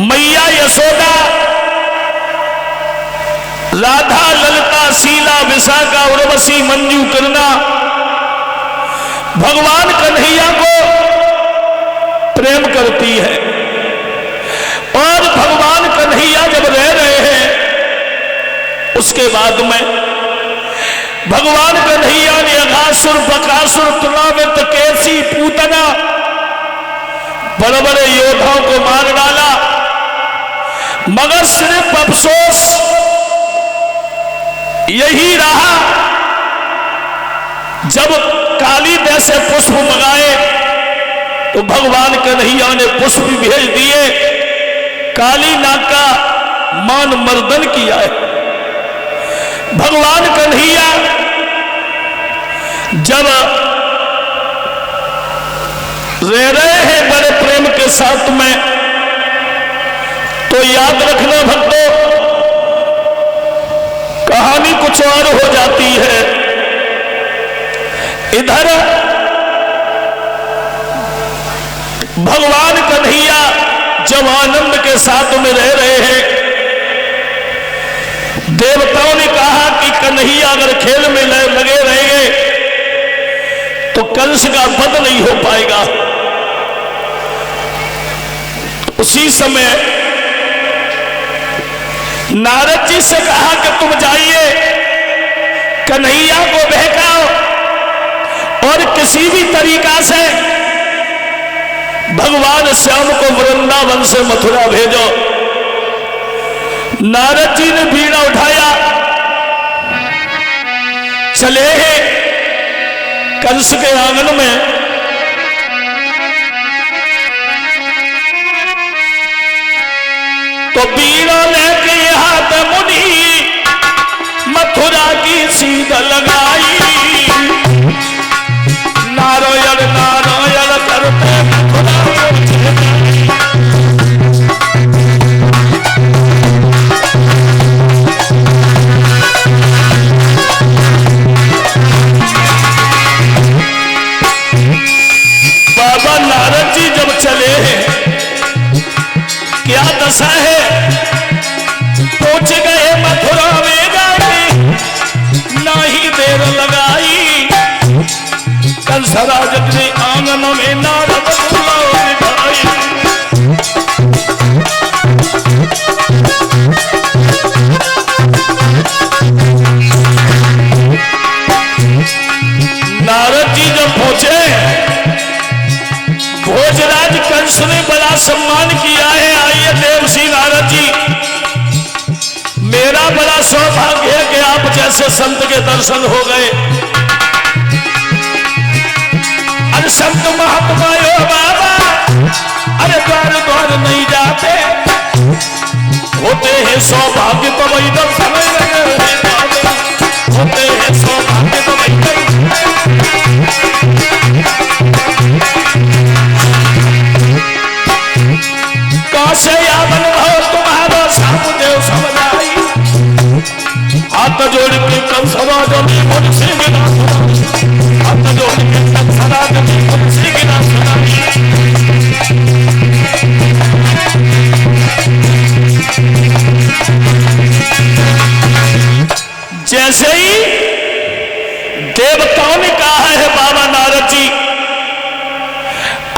मैया यशोदा, राधा, ललिता, शीला, विशाखा, उर्वशी, मंजू, करना भगवान कन्हैया को प्रेम करती है। और भगवान कन्हैया जब रह रहे हैं उसके बाद में भगवान कन्हैया ने अघासुर, बकासुर, तुलावित, केसी, पूतना बड़े बड़े योद्धाओं को मार डाला, मगर सिर्फ अफसोस यही रहा जब काली जैसे पुष्प मंगाए तो भगवान कन्हैया ने पुष्प भेज दिए, काली नाग का मान मर्दन किया है। भगवान कन्हैया जब रह रहे हैं बड़े प्रेम के साथ में, तो याद रखना भक्तों, कहानी कुछ और हो जाती है। इधर भगवान कन्हैया जब आनंद के साथ में रह रहे हैं, देवताओं ने कहा कि कन्हैया अगर खेल में लगे रहेंगे तो कंस का वध नहीं हो पाएगा। उसी समय नारद जी से कहा कि तुम जाइए कन्हैया को बहकाओ और किसी भी तरीका से भगवान श्याम को वृंदावन से मथुरा भेजो। नारद जी ने बीड़ा उठाया, चले हैं कंस के आंगन में। तो बीड़ा लेके हाथ मुनि मथुरा की सीध लगाई, नारायण नारायण करते बाबा नारद जी जब चले हैं, क्या दशा है, पहुंच गए मथुरा में जाके, ना ही देर लगाई, कंस राज के आंगन में नारद बुलाए। नारद जी जब पहुंचे, भोजराज कंस ने बड़ा सम्मान किया है। आइए देवसी नारद जी, मेरा बड़ा सौभाग्य है कि आप जैसे संत के दर्शन हो गए। अरे संत महात्मा यो बाबा, अरे द्वार द्वार नहीं जाते, होते हैं सौभाग्य तो वही दर्शन होते हैं सौभाग्य तो वही काशे यावन भाव तुम्हारा सामदेव समझाई, हाथ जोड़ के कंस राज में मुझसे गिरा, हाथ जोड़ के कंस राज में मुझसे गिरा सुनाई। जैसे ही देवताओं ने कहा है बाबा नारद जी,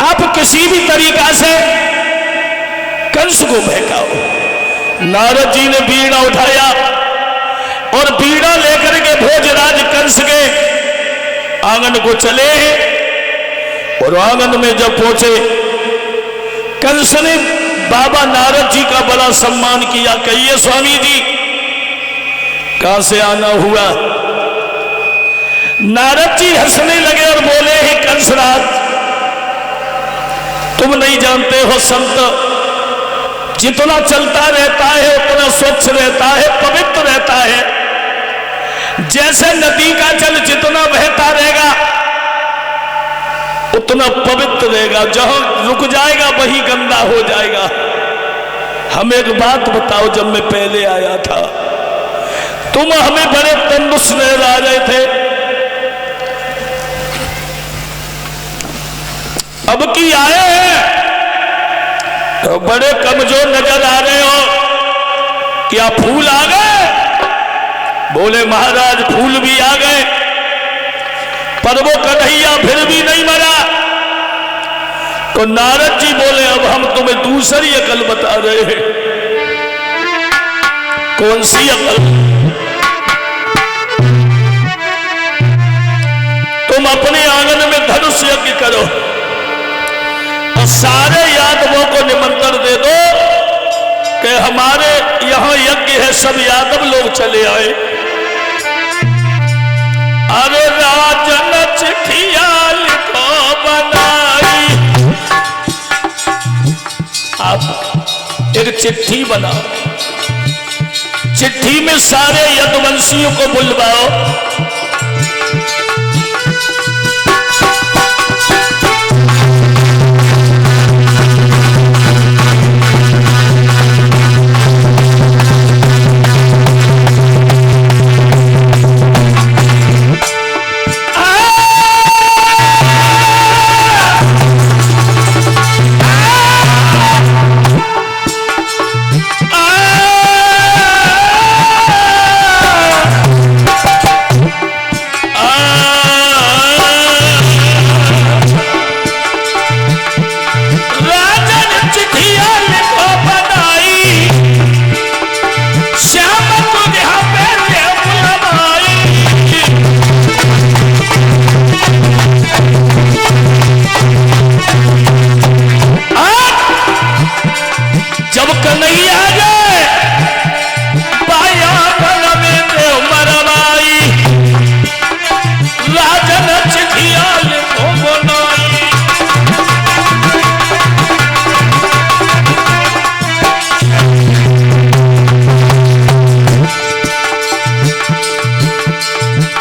आप किसी भी तरीका से कंस को बहकाओ। नारद जी ने बीड़ा उठाया और बीड़ा लेकर के भोजराज कंस के आंगन को चले। और आंगन में जब पहुंचे, कंस ने बाबा नारद जी का बड़ा सम्मान किया। कहिए स्वामी जी कहां से आना हुआ? नारद जी हंसने लगे और बोले, हे कंसराज, तुम नहीं जानते हो संत जितना चलता रहता है उतना स्वच्छ रहता है, पवित्र रहता है। जैसे नदी का जल जितना बहता रहेगा उतना पवित्र रहेगा, जहां रुक जाएगा वही गंदा हो जाएगा। हम एक बात बताओ, जब मैं पहले आया था तुम हमें बड़े तंदुरुस्त नजर आ रहे थे, अब की आए हैं तो बड़े कमजोर नजर आ रहे हो, क्या फूल आ गए? बोले महाराज फूल भी आ गए, पर वो कन्हैया फिर भी नहीं मरा। तो नारद जी बोले अब हम तुम्हें दूसरी अकल बता रहे हैं। कौन सी अकल? तुम अपने आंगन में धनुष यज्ञ करो और सारे यादवों को निमंत्रण दे दो कि हमारे यहां यज्ञ है, सब यादव लोग चले आए। अरे राजन चिट्ठिया लिखो बनाई, आप एक चिट्ठी बनाओ, चिट्ठी में सारे यदुवंशियों को बुलवाओ।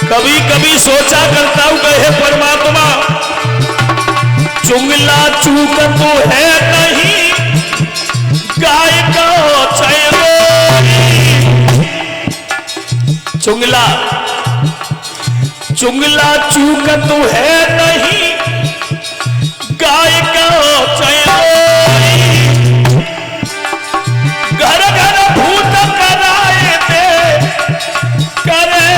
कभी कभी सोचा करता हूं कि हे परमात्मा, चुंगला चूक तो है नहीं, गाय का चुंगला चुंगला चूक तो है नहीं, गाय का घर घर भूत कराए थे, करे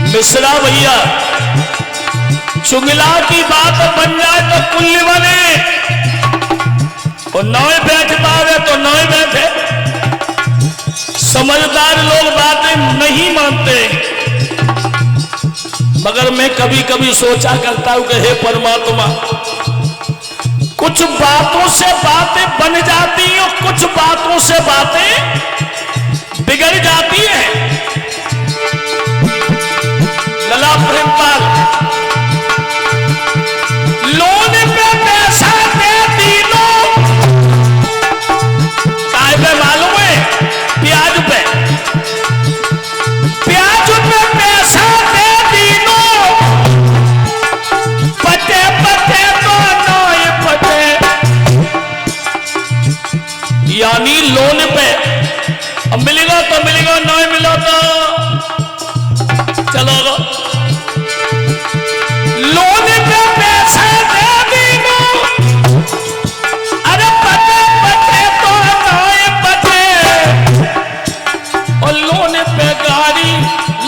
मिश्रा भैया, चुंगला की बात बन जाए तो कुल्ली बने, और नए बैठ पावे तो नए बैठे। समझदार लोग बातें नहीं मानते, मगर मैं कभी कभी सोचा करता हूं कि हे परमात्मा, कुछ बातों से बातें बन जाती हैं और कुछ बातों से बातें बिगड़ जाती हैं। लला प्रेमपाल, लोन पे पैसा दे तीनों, काय पे मालूम है? प्याज पे, प्याज पे पैसा दे तीनों, पते पते तो नए पते, यानी लोन पे मिलेगा तो मिलेगा, नहीं मिला तो चलो लोन पे पैसा दे दीनो, अरे पते पते तो नए पते, और लोन पे गाड़ी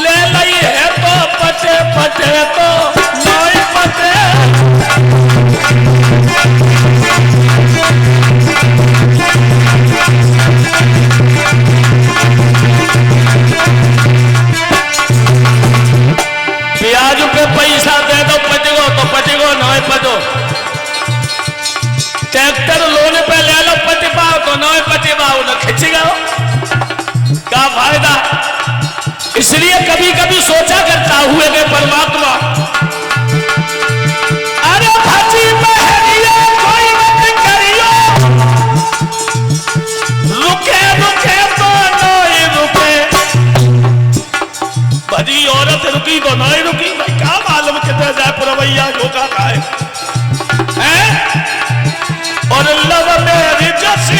ले ली है तो पते पते तो नए पते। प्याज पे पैसा दे दो, पचगो तो पचगो, नए पचो। ट्रैक्टर लोन पे ले लो, पच पाओ तो नए पचे पाओ, न खिंच गो, क्या फायदा? इसलिए कभी कभी सोचा करता हुए कि परमात्मा, अरे भजी बहरिया कोई मत करियो, रुके रुके तो नए रुके, भजी औरत रुकी तो नहीं रुकी, भाई क्या मालूम कितने जाए पुरवैया धोखा खाए हैं। और लव मेरी जैसी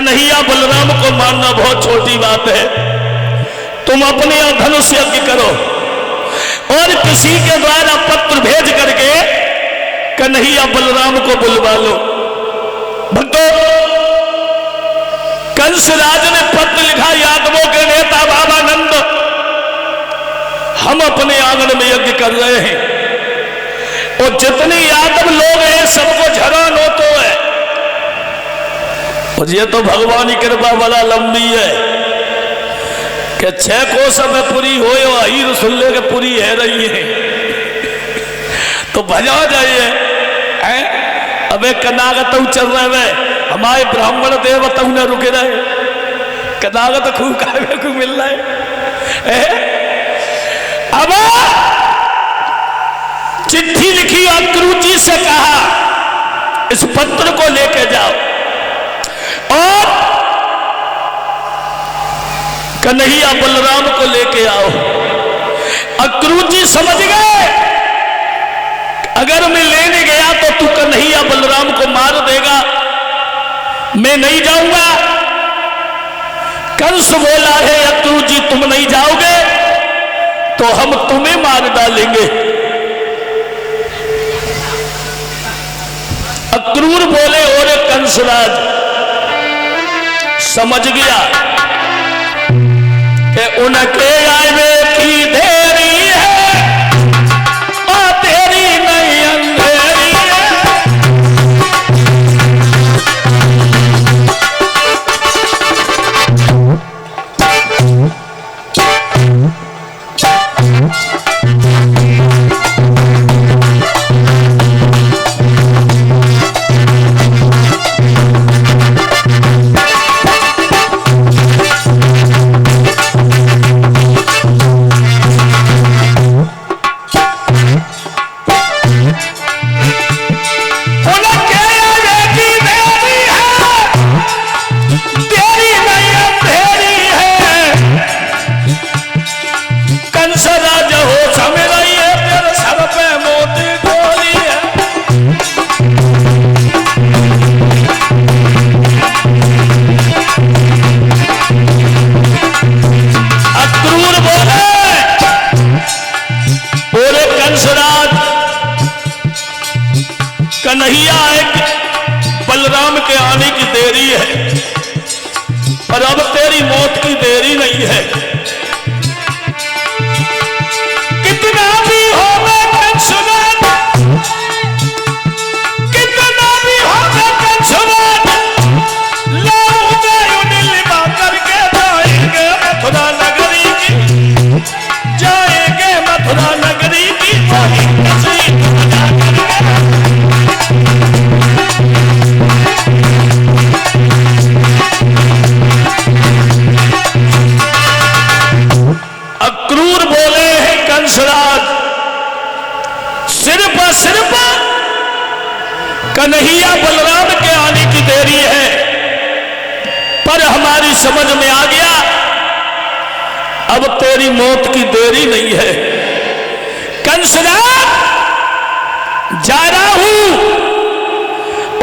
कन्हैया बलराम को मानना बहुत छोटी बात है। तुम अपने यहाँ धनुष यज्ञ करो और किसी के द्वारा पत्र भेज करके कन्हैया बलराम को बुलवा लो। भक्तों, कंसराज ने पत्र लिखा, यादवों के नेता बाबा नंद, हम अपने आंगन में यज्ञ कर रहे हैं और जितने यादव लोग हैं सबको झरान हो तो है। और ये तो भगवान की कृपा बड़ा लंबी है कि 6 कोस में पूरी हो, हीर सुन ले के पूरी है रही है तो भजा जाइए। अबे कनागत चल रहे हैं, हमारे ब्राह्मण देवता ने रुके रहे, कनागत खूब खाने को मिल रहा है। अब चिट्ठी लिखी और गुरुजी से कहा इस पत्र को लेके जाओ और कन्हैया बलराम को लेके आओ। अक्रूजी समझ गए अगर मैं लेने गया तो तू कन्हैया बलराम को मार देगा, मैं नहीं जाऊंगा। कंस बोला है अक्रूजी तुम नहीं जाओगे तो हम तुम्हें मार डालेंगे। अक्रूर बोले और कंसराज समझ गया कि उनके आए की देरी है और तेरी नहीं अंधेरी है। कन्हैया एक बलराम के आने की देरी है पर अब तेरी मौत की देरी नहीं है। कितना भी हो मैं कंसराज, कितना भी हो मैं कंसराज, लाऊंगा उन्हें लिबा करके जाएंगे मथुरा नगरी की, जाएंगे मथुरा नगरी की वही कसरी कन्हैया बलराम के आने की देरी है पर हमारी समझ में आ गया अब तेरी मौत की देरी नहीं है। कंसराज जा रहा हूं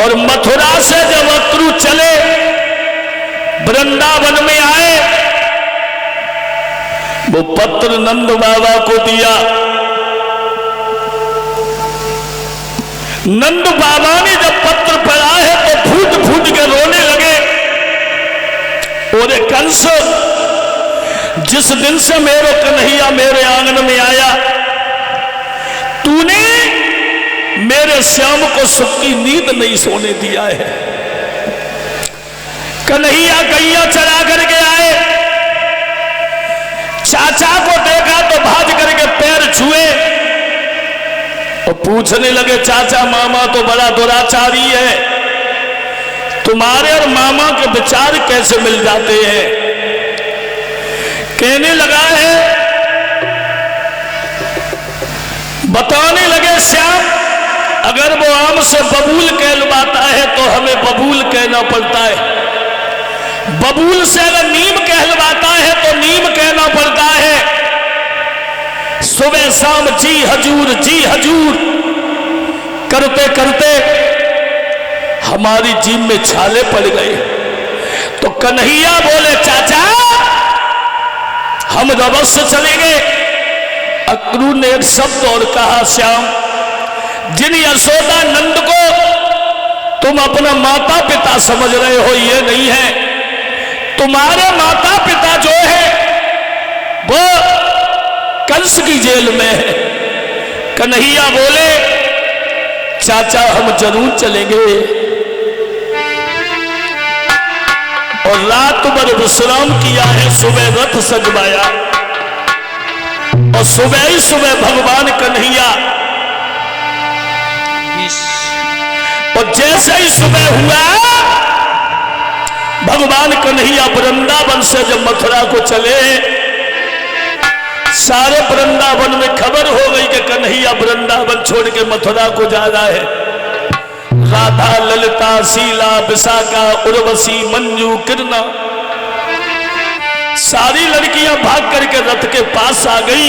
और मथुरा से जब अक्रू चले वृंदावन में आए वो पत्र नंद बाबा को दिया। नंद बाबा ने जब पत्र पढ़ा है तो फूट फूट के रोने लगे। और कंस जिस दिन से मेरे कन्हैया मेरे आंगन में आया तूने मेरे श्याम को सुख की नींद नहीं सोने दिया है। कन्हैया गैया चरा करके आए, चाचा को देखा तो भाज करके पैर छुए और पूछने लगे चाचा मामा तो बड़ा दुराचारी है, तुम्हारे और मामा के विचार कैसे मिल जाते हैं। कहने लगा है, बताने लगे श्याम अगर वो आम से बबूल कहलवाता है तो हमें बबूल कहना पड़ता है, बबूल से अगर नीम कहलवाता है तो नीम कहना पड़ता है। सुबह शाम जी हजूर करते करते हमारी जीभ में छाले पड़ गए। तो कन्हैया बोले चाचा हम अवश्य चलेंगे। अक्रूर ने एक शब्द और कहा, श्याम जिन यशोदा नंद को तुम अपना माता पिता समझ रहे हो ये नहीं है, तुम्हारे माता पिता जो है वो कंस की जेल में है। कन्हैया बोले चाचा हम जरूर चलेंगे। और रात भर विश्राम किया है, सुबह रथ सजवाया और सुबह ही सुबह भगवान कन्हैया, और जैसे ही सुबह हुआ भगवान कन्हैया वृंदावन से जब मथुरा को चले, सारे वृंदावन में खबर हो गई कि कन्हैया वृंदावन छोड़ के मथुरा को जा रहा है। राधा ललिता शीला विशाखा उर्वशी मंजू किरणा सारी लड़कियां भाग करके रथ के पास आ गई।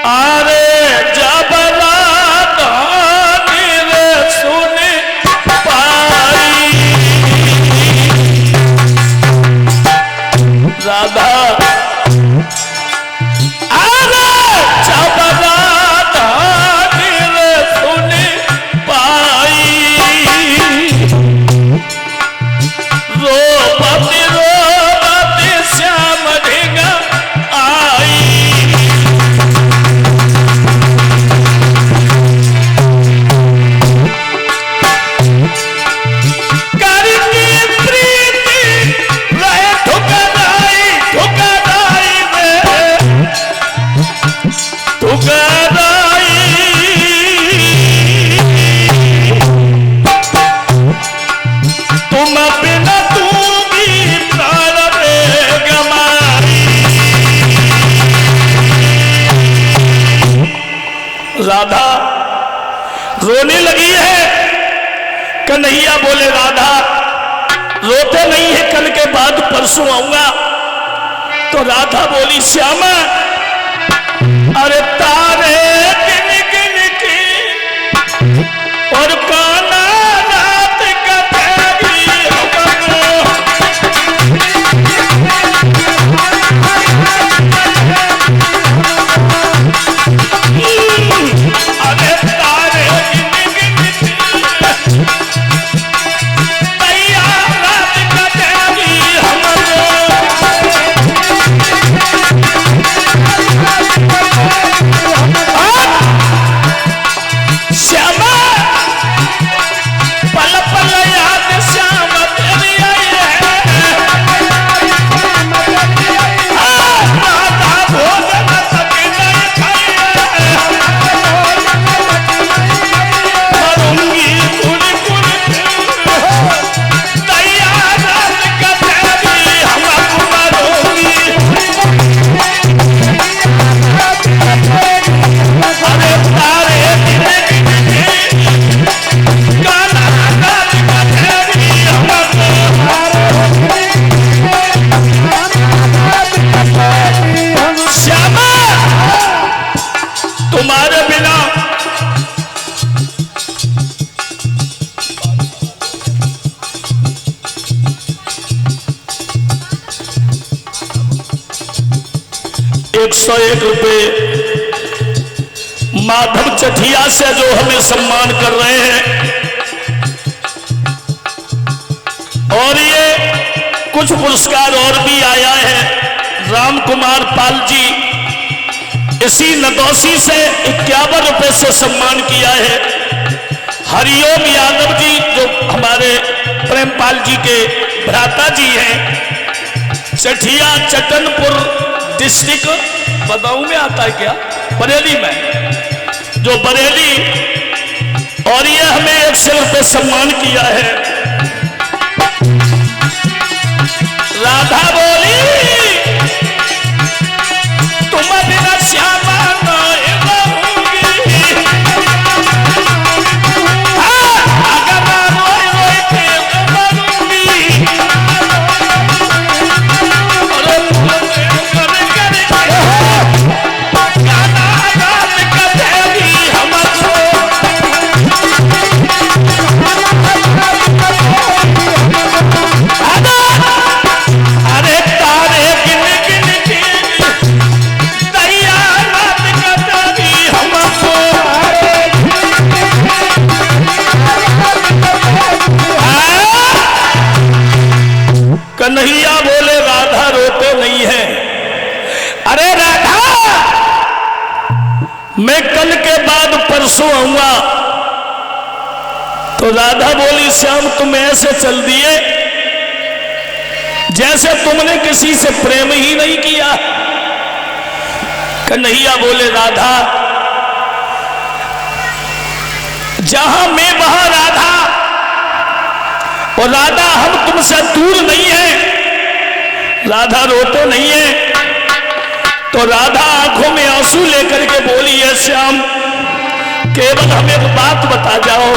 अरे जब राधा ने सुन पाई, राधा राधा रोने लगी है। कन्हैया बोले राधा रोते नहीं है, कल के बाद परसों आऊंगा। तो राधा बोली श्यामा अरे तारे गिन गिन के और काना रात का तेरी अरे तारे गिन गिन तैया रात का तेरी श्यामा पल पल याद श्याम तेरी आई है। राधा भोजन तक नहीं खाई मरूंगी कुल कुल तैया रात का तेरी हम मरूंगी। अरे तारे श्यामा तुम्हारे बिना ₹101 माधव चठिया से जो हमें सम्मान कर रहे हैं, और ये कुछ पुरस्कार और भी आया है। राम कुमार पाल जी इसी नदौसी से ₹51 से सम्मान किया है। हरिओम यादव जी जो हमारे प्रेमपाल जी के भ्राता जी हैं, चठिया चटनपुर डिस्ट्रिक्ट बदाऊं में आता है क्या, बरेली में, जो बरेली, और ये हमें ₹100 सम्मान किया है। राधा बोली तुम बिना श्यामा नहीं रहूंगी। अगर रोई रोई के मरूंगी। अरे कर गाना रात का तेरी हमको कल के बाद परसों आऊंगा। तो राधा बोली श्याम तुम ऐसे चल दिए जैसे तुमने किसी से प्रेम ही नहीं किया। कन्हैया बोले राधा जहां मैं वहां राधा, और राधा हम तुमसे दूर नहीं है। राधा रोते नहीं है। तो राधा आंखों में आंसू लेकर के बोली है श्याम केवल हमें एक बात बता जाओ,